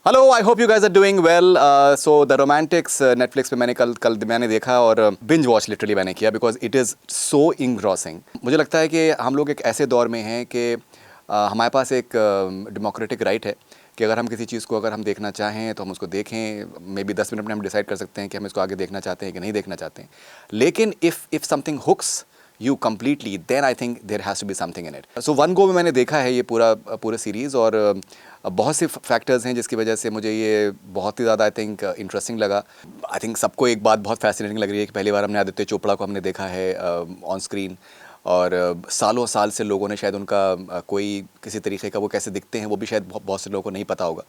Hello, I hope you guys are doing well. So the Romantics Netflix पे मैंने कल कल मैंने देखा और बिंज वॉच लिटरली मैंने किया बिकॉज इट इज़ सो इंग्रॉसिंग। मुझे लगता है कि हम लोग एक ऐसे दौर में हैं कि हमारे पास एक डेमोक्रेटिक राइट है कि अगर हम किसी चीज़ को अगर हम देखना चाहें तो हम उसको देखें। मे बी 10 मिनट में हम डिसाइड कर सकते हैं कि हम इसको आगे देखना चाहते हैं कि नहीं देखना चाहते हैं। लेकिन if something hooks you completely then I think there has to be something in it. So one go में मैंने देखा है ये पूरा सीरीज़ और बहुत से फैक्टर्स हैं जिसकी वजह से मुझे ये बहुत ही ज़्यादा आई थिंक इंटरेस्टिंग लगा। आई थिंक सबको एक बात बहुत फैसिनेटिंग लग रही है कि पहली बार हमने आदित्य चोपड़ा को हमने देखा है ऑन स्क्रीन और सालों साल से लोगों ने शायद उनका कोई किसी तरीके का वो कैसे दिखते हैं वो भी शायद बहुत से लोगों को नहीं पता होगा।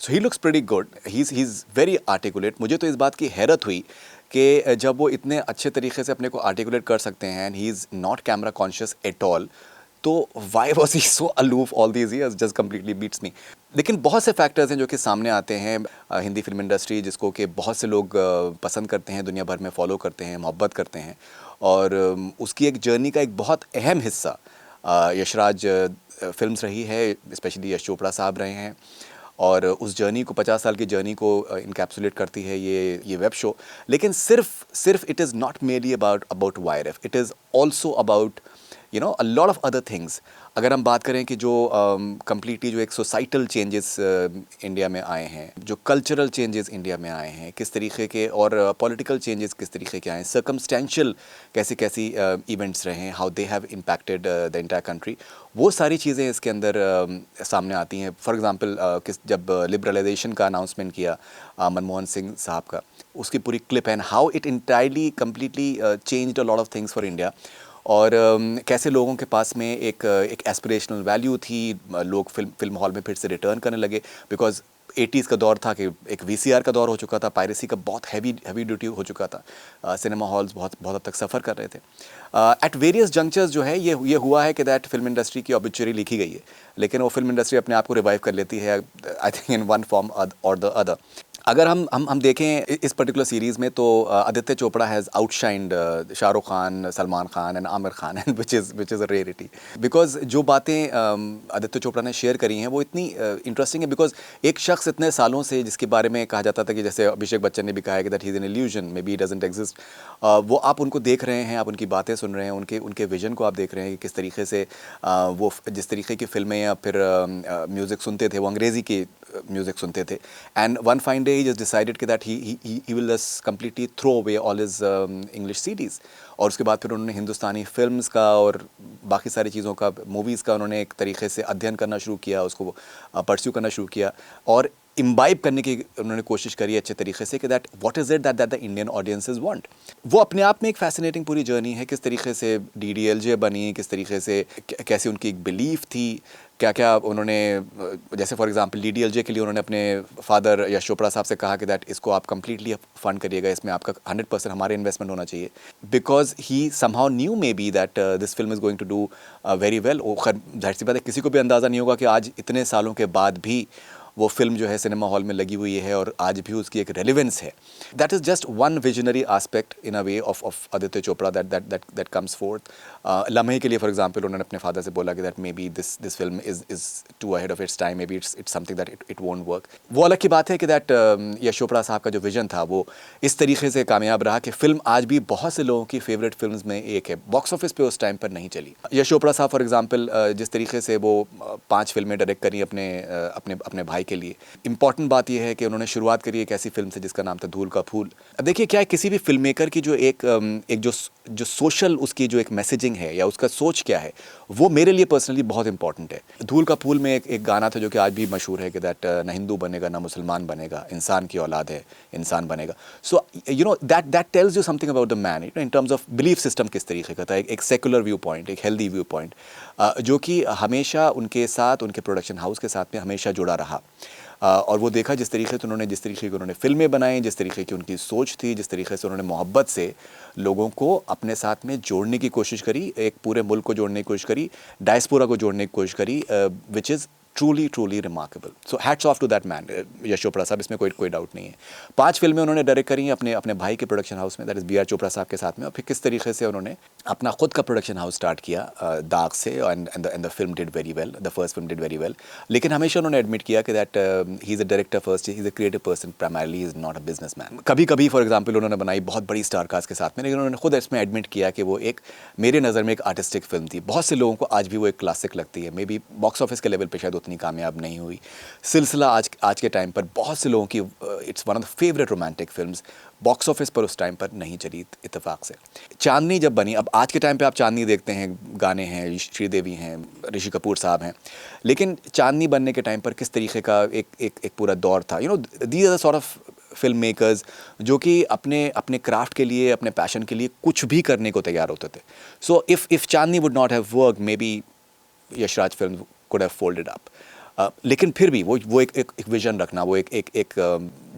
So he looks pretty good, he is very articulate. मुझे तो इस बात की हैरत हुई कि जब वो इतने अच्छे तरीके से अपने को आर्टिकुलेट कर सकते हैं and he is not camera conscious at all, तो why was he so aloof all these years, just completely beats me. लेकिन बहुत से फैक्टर्स हैं जो कि सामने आते हैं। हिंदी फिल्म इंडस्ट्री जिसको कि बहुत से लोग पसंद करते हैं, दुनिया भर में फॉलो करते हैं, मोहब्बत करते हैं और उसकी एक जर्नी का एक बहुत अहम हिस्सा यशराज फिल्म्स रही है, स्पेशली यश चोपड़ा साहब रहे हैं और उस जर्नी को 50 साल की जर्नी को इनकैप्सुलेट करती है ये वेब शो। लेकिन सिर्फ it is not merely about YRF, it is also about a lot of other things. अगर हम बात करें कि जो कम्प्लीटली जो एक सोसाइटल चेंजेस इंडिया में आए हैं, जो कल्चरल चेंजेस इंडिया में आए हैं, किस तरीके के और पॉलिटिकल चेंजेस किस तरीके के आए हैं, सर्कमस्टेंशियल कैसी इवेंट्स रहे हैं, how they have impacted the entire country, वो सारी चीज़ें इसके अंदर सामने आती हैं। फॉर एग्ज़ाम्पल जब लिबरलाइजेशन का अनाउंसमेंट किया मनमोहन सिंह साहब का, उसकी पूरी clip and how it entirely completely changed a lot of things for India और कैसे लोगों के पास में एक एस्पिरेशनल वैल्यू थी। लोग फिल्म हॉल में फिर से रिटर्न करने लगे बिकॉज 80s का दौर था कि एक VCR का दौर हो चुका था, पायरेसी का बहुत हैवी ड्यूटी हो चुका था, सिनेमा हॉल्स बहुत बहुत हद तक सफ़र कर रहे थे। एट वेरियस जंक्चर्स जो है ये हुआ है कि दैट फिल्म इंडस्ट्री की ऑबिचुरी लिखी गई है, लेकिन वो फिल्म इंडस्ट्री अपने आप को रिवाइव कर लेती है I think in one form और द अदर। अगर हम देखें इस पर्टिकुलर सीरीज़ में तो Aditya Chopra has outshined Shahrukh Khan, Salman Khan and Aamir Khan and which is a rarity because जो बातें आदित्य चोपड़ा ने शेयर करी हैं वो इतनी इंटरेस्टिंग है बिकॉज एक शख्स इतने सालों से जिसके बारे में कहा जाता था कि जैसे अभिषेक बच्चन ने भी कहा है कि that he is an illusion, may be doesn't exist, वो आप उनको देख रहे हैं, आप उनकी बातें सुन रहे हैं, उनके विजन को आप देख रहे हैं कि किस तरीके से वो जिस तरीके की फिल्में या फिर म्यूज़िक सुनते थे वो अंग्रेज़ी के म्यूज़िक सुनते थे and one fine day he just decided कि that he will just completely throw away all his English CDs और उसके बाद फिर उन्होंने हिंदुस्तानी फिल्म्स का और बाकी सारी चीज़ों का, मूवीज़ का उन्होंने एक तरीके से अध्ययन करना शुरू किया, उसको परस्यू करना शुरू किया और इम्बाइब करने की उन्होंने कोशिश करी अच्छे तरीके से कि that what is it that the Indian audiences want. वो अपने आप में एक फैसिनेटिंग पूरी जर्नी है, किस तरीके से DDLJ बनी, किस तरीके से कैसे उनकी एक बिलीफ थी, क्या क्या उन्होंने जैसे फॉर एग्जांपल DDLJ के लिए उन्होंने अपने फादर यश चोपड़ा साहब से कहा कि दैट इसको आप कम्प्लीटली फंड करिएगा, इसमें आपका 100% हमारे इन्वेस्टमेंट होना चाहिए because he somehow knew maybe that this film is going to do very well. जाहिर सी बात है किसी को भी अंदाज़ा नहीं होगा कि आज इतने सालों के बाद भी वो फिल्म जो है सिनेमा हॉल में लगी हुई है और आज भी उसकी एक रेलिवेंस है। That is just one visionary aspect in a way of Aditya Chopra that comes fourth. लम्हे के लिए फॉर एग्जांपल उन्होंने अपने फादर से बोला कि that maybe this film is too ahead of its time, maybe it's something that it won't work. वो अलग की बात है कि दैट यश चोपड़ा साहब का जो विजन था वो इस तरीके से कामयाब रहा कि फिल्म आज भी बहुत से लोगों की फेवरेट फिल्म में एक है, बॉक्स ऑफिस पे उस टाइम पर नहीं चली। यश चोपड़ा साहब फॉर एग्जाम्पल जिस तरीके से वो 5 फिल्में डायरेक्ट करी अपने भाई के लिए। इंपॉर्टेंट बात यह है कि उन्होंने शुरुआत करी एक ऐसी फिल्म से जिसका नाम था धूल का फूल। अब देखिए क्या है, किसी भी फिल्म मेकर की जो एक जो सोशल उसकी जो एक मैसेजिंग है या उसका सोच क्या है वो मेरे लिए पर्सनली बहुत इंपॉर्टेंट है। धूल का फूल में एक गाना था जो कि आज भी मशहूर है कि दैट ना हिंदू बनेगा ना मुसलमान बनेगा, इंसान की औलाद है इंसान बनेगा। So that tells you something about the man in terms of belief system किस तरीके का था, एक सेकुलर व्यू पॉइंट, एक हेल्दी व्यू पॉइंट जो कि हमेशा उनके साथ, उनके प्रोडक्शन हाउस के साथ में हमेशा जुड़ा रहा। और वो देखा जिस तरीके की उन्होंने फिल्में बनाई, जिस तरीके की उनकी सोच थी, जिस तरीके से उन्होंने मोहब्बत से लोगों को अपने साथ में जोड़ने की कोशिश करी, एक पूरे मुल्क को जोड़ने की कोशिश करी, डायस्पोरा को जोड़ने की कोशिश करी, which is truly truly remarkable. So hats off to that man, Yash Chopra sahab, इसमें कोई डाउट नहीं है. 5 फिल्में उन्होंने डायरेक्ट करी हैं अपने अपने भाई के प्रोडक्शन हाउस में, that is B R Chopra साहब के साथ में. और फिर किस तरीके से उन्होंने अपना खुद का प्रोडक्शन हाउस स्टार्ट किया दाग से, and the film did very well, the first film did very well. लेकिन हमेशा उन्होंने एडमिट किया कि that he is a director first, he is a creative person primarily, he is not a business man. कभी कभी for example उन्होंने बनाई बहुत बड़ी स्टार कास्ट के साथ में, लेकिन उन्होंने खुद इसमें एडमिट किया कि वो एक, मेरे नज़र में एक आर्टिस्टिक फिल्म थी. बहुत से लोगों को आज भी वो एक क्लासिक लगती है. मे बी बॉक्स ऑफिस के लेवल पे शायद उतनी कामयाब नहीं हुई. सिलसिला आज के टाइम पर बहुत से लोगों की it's one of the favourite romantic films. Box office पर उस टाइम पर नहीं चली इत्तेफाक से. चांदनी जब बनी, अब आज के टाइम पे आप चांदनी देखते हैं, गाने हैं, श्रीदेवी हैं, ऋषि कपूर साहब हैं, लेकिन चांदनी बनने के टाइम पर किस तरीके का एक पूरा दौर था. These are the sort of film makers जो कि अपने क्राफ्ट के लिए, अपने पैशन के लिए कुछ भी करने को तैयार होते थे. So if Chandni would not have work, maybe Yash Raj film could have folded up. लेकिन फिर भी वो एक विजन रखना, वो एक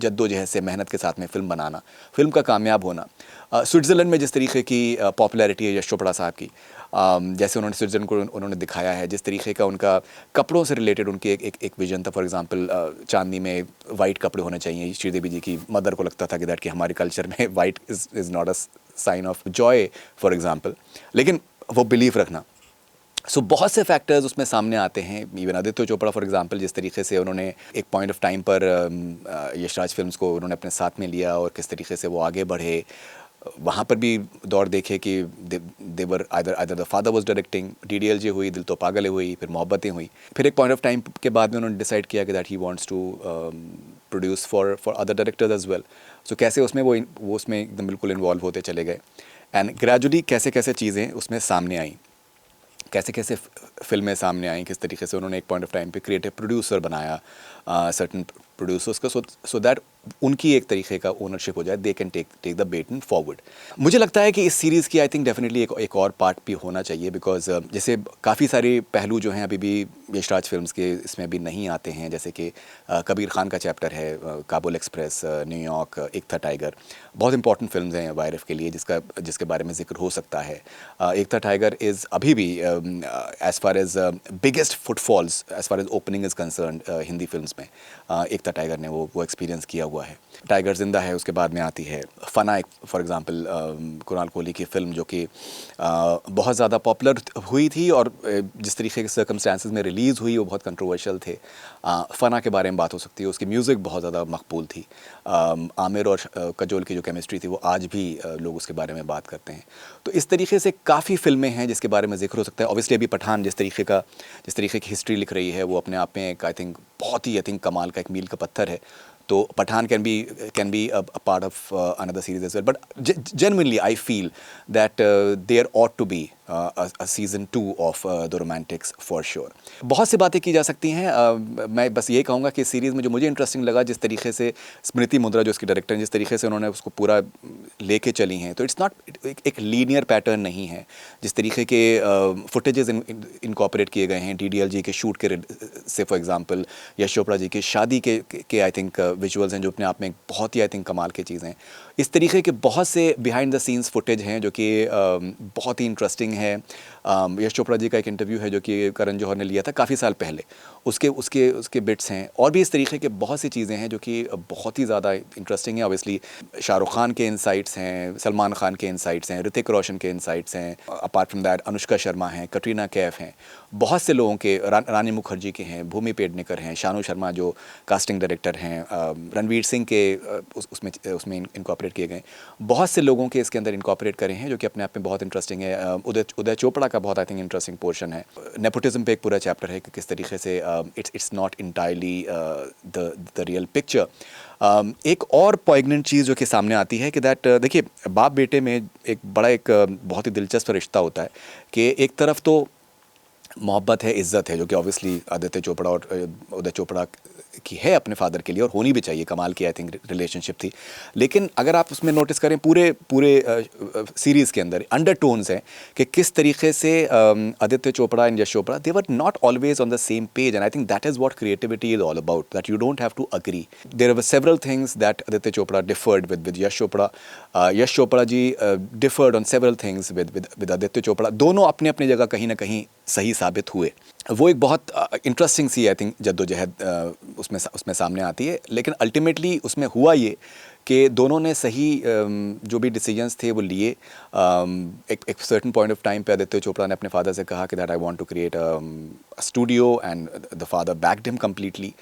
जद्दोजहद से, मेहनत के साथ में फिल्म बनाना, फिल्म का कामयाब होना. स्विट्ज़रलैंड में जिस तरीके की पॉपुलैरिटी है यश चोपड़ा साहब की, जैसे उन्होंने स्विट्ज़रलैंड को उन्होंने दिखाया है, जिस तरीके का उनका कपड़ों से रिलेटेड उनकी एक विजन था. फॉर एग्जांपल चांदनी में वाइट कपड़े होने चाहिए. श्रीदेवी जी की मदर को लगता था कि दैट कि हमारे कल्चर में white is not a sign of joy for example, लेकिन वो बिलीफ रखना. सो बहुत से फैक्टर्स उसमें सामने आते हैं. Even Aditya Chopra for example, जिस तरीके से उन्होंने एक पॉइंट ऑफ टाइम पर यशराज फिल्म्स को उन्होंने अपने साथ में लिया और किस तरीके से वो आगे बढ़े. वहाँ पर भी दौर देखे कि whether either the father was directing, DDLJ हुई, दिल तो पागल हुई, फिर मोहब्बतें हुई. फिर एक पॉइंट ऑफ टाइम के बाद में उन्होंने डिसाइड किया कि that he wants to produce for other directors as well. So कैसे उसमें वो उसमें एकदम बिल्कुल इन्वॉल्व होते चले गए. एंड ग्रेजुअली कैसे कैसे चीज़ें उसमें सामने आई, कैसे कैसे फिल्में सामने आई, किस तरीके से उन्होंने एक पॉइंट ऑफ टाइम पे क्रिएटिव प्रोड्यूसर बनाया सर्टन प्रोड्यूसर्स का, सो दैट उनकी एक तरीके का ओनरशिप हो जाए, they can take the baton forward. मुझे लगता है कि इस सीरीज़ की आई थिंक डेफिनेटली एक और पार्ट भी होना चाहिए, बिकॉज जैसे काफ़ी सारे पहलू जो हैं अभी भी यशराज फिल्म्स के इसमें भी नहीं आते हैं. जैसे कि कबीर खान का चैप्टर है, काबुल एक्सप्रेस, न्यूयॉर्क, एक था टाइगर, बहुत इंपॉर्टेंट फिल्म्स हैं YRF के लिए, जिसके बारे में जिक्र हो सकता है. एक था टाइगर इज़ अभी भी as far as biggest footfalls as far as opening is concern Hindi films में. एक था टाइगर ने वो एक्सपीरियंस किया हुआ है. टाइगर जिंदा है, उसके बाद में आती है फना, एक फॉर एग्जांपल कुणाल कोहली की फ़िल्म जो कि बहुत ज़्यादा पॉपुलर हुई थी और जिस तरीके के सर्कमस्टांसिस में रिलीज़ हुई वो बहुत कंट्रोवर्शियल थे. फना के बारे में बात हो सकती है, उसकी म्यूज़िक बहुत ज़्यादा मकबूल थी. आमिर और कजोल की जो केमिस्ट्री थी वो आज भी लोग उसके बारे में बात करते हैं. तो इस तरीके से काफ़ी फ़िल्में हैं जिसके बारे में जिक्र हो सकता है. ऑब्वियसली अभी पठान जिस तरीके की हिस्ट्री लिख रही है वो अपने आप में एक आई थिंक बहुत ही कमाल का एक मील का पत्थर है. तो Pathaan can be a part of another series as well. But genuinely I feel that there ought to be a season 2 of the romantics for sure. बहुत सी बातें की जा सकती हैं. मैं बस ये कहूँगा कि सीरीज़ में जो मुझे इंटरेस्टिंग लगा, जिस तरीके से स्मृति मुंद्रा जो इसकी डायरेक्टर हैं, जिस तरीके से उन्होंने उसको पूरा लेके चली हैं, तो इट्स नॉट एक लीनियर पैटर्न नहीं है. जिस तरीके के फुटेजेस इनकॉपरेट किए गए हैं DDLJ के शूट के से, फॉर एग्जांपल यश चोपड़ा जी की शादी के आई थिंक विजुअल्स हैं जो अपने आप में बहुत ही आई थिंक कमाल की चीज़ें हैं. इस तरीके के बहुत से बिहाइंड द सीन्स फुटेज हैं जो कि बहुत ही इंटरेस्टिंग है. यश चोपड़ा जी का एक इंटरव्यू है जो कि करण जौहर ने लिया था काफ़ी साल पहले, उसके बिट्स हैं. और भी इस तरीके के बहुत सी चीज़ें हैं जो कि बहुत ही ज़्यादा इंटरेस्टिंग है. ऑब्वियसली शाहरुख खान के इनसाइट्स हैं, सलमान खान के इनसाइट्स हैं, ऋतिक रोशन के इनसाइट्स हैं. Apart from that Anushka Sharma हैं, कटरीना कैफ हैं, बहुत से लोगों के, रानी मुखर्जी के हैं, भूमि पेडनेकर हैं, शानू शर्मा जो कास्टिंग डायरेक्टर हैं, रणवीर सिंह के उसमें इनकॉपरेट किए गए. बहुत से लोगों के इसके अंदर इनकॉपरेट करे हैं जो कि अपने आप में बहुत इंटरेस्टिंग है. उदय चोपड़ा का बहुत आई थिंक इंटरेस्टिंग पोर्शन है. नेपोटिज्म पे एक पूरा चैप्टर है कि किस तरीके से it's not entirely the real picture. एक और पॉइगनेंट चीज़ जो कि सामने आती है कि दैट देखिए, बाप बेटे में एक बड़ा एक बहुत ही दिलचस्प रिश्ता होता है कि एक तरफ तो मोहब्बत है, इज़्ज़त है, जो कि ऑब्वियसली आदित्य चोपड़ा और उदय चोपड़ा की है अपने फादर के लिए और होनी भी चाहिए. कमाल की आई थिंक रिलेशनशिप थी. लेकिन अगर आप उसमें नोटिस करें पूरे सीरीज़ के अंदर अंडरटोन्स हैं कि किस तरीके से Aditya Chopra and Yash Chopra, they were not always on the same page. And I think that is what creativity is all about, that you don't have to agree. There were several things that Aditya Chopra differed with Yash Chopra. Yash Chopra ji differed on several things with Aditya Chopra. दोनों अपने अपनी जगह कहीं ना कहीं सही साबित हुए। वो एक बहुत इंटरेस्टिंग सी आई थिंक जद्दोजहद उसमें सामने आती है, लेकिन अल्टीमेटली उसमें हुआ ये कि दोनों ने सही जो भी डिसीजंस थे वो लिए। एक सर्टेन पॉइंट ऑफ टाइम पे आदित्य चोपड़ा ने अपने फादर से कहा कि that I want to create a studio, and the father backed him completely,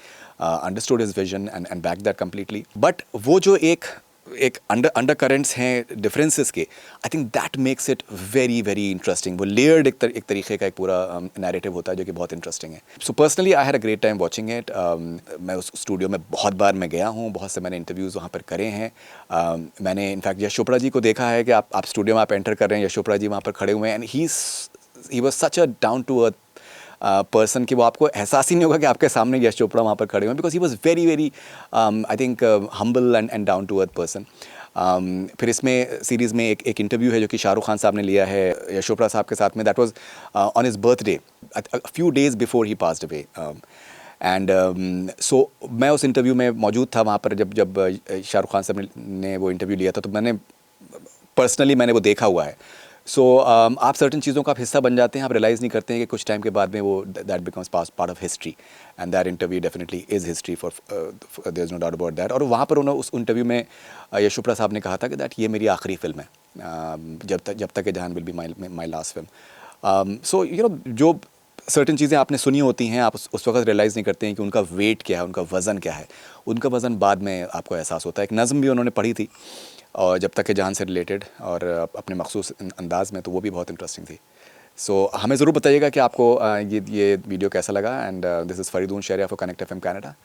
understood his vision and back that completely. But वो जो एक अंडर करेंट्स हैं डिफरेंसेस के, I think that makes it very very interesting. वो layered एक तरीके का एक पूरा नैरेटिव होता है जो कि बहुत इंटरेस्टिंग है। So personally I had a great time watching it. मैं उस स्टूडियो में बहुत बार मैं गया हूँ, बहुत से मैंने इंटरव्यूज़ वहाँ पर करे हैं। मैंने इनफैक्ट यश चोपड़ा जी को देखा है कि आप स्टूडियो में आप एंटर कर रहे हैं, यश चोपड़ा जी वहाँ पर खड़े हुए हैं, and he was such a down to earth person कि वो आपको एहसास ही नहीं होगा कि आपके सामने यश चोपड़ा वहाँ पर खड़े हुए हैं, because he was very very I think humble and down to earth person. फिर इसमें सीरीज़ में एक इंटरव्यू है जो कि शाहरुख खान साहब ने लिया है यश चोपड़ा साहब के साथ में, that was on his birthday a few days before he passed away. And so मैं उस इंटरव्यू में मौजूद था वहाँ पर जब शाहरुख खान साहब ने वो इंटरव्यू लिया था, तो मैंने पर्सनली मैंने वो देखा हुआ है। सो आप सर्टन चीज़ों का आप हिस्सा बन जाते हैं, आप रियलाइज़ नहीं करते हैं कि कुछ टाइम के बाद में वो that becomes part of history, and that interview definitely is history for there is no doubt about that. और वहाँ पर उन्होंने उस इंटरव्यू में यश चोपड़ा साहब ने कहा था कि दैट ये मेरी आखिरी फिल्म है, जब तक ये जहान will be my last film. So you know जो सर्टन चीज़ें आपने सुनी होती हैं, आप उस वक्त रियलाइज़ नहीं करते हैं कि उनका वेट क्या है, उनका वज़न क्या है। उनका वज़न बाद में आपको एहसास होता है। एक नज़म भी उन्होंने पढ़ी थी और जब तक के जहान से रिलेटेड, और अपने मखसूस अंदाज़ में, तो वो भी बहुत इंटरेस्टिंग थी। सो हमें ज़रूर बताइएगा कि आपको ये वीडियो कैसा लगा। And this is Faridoon Shahryar for Connect FM Canada.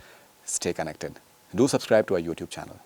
Stay connected, do subscribe to our YouTube channel.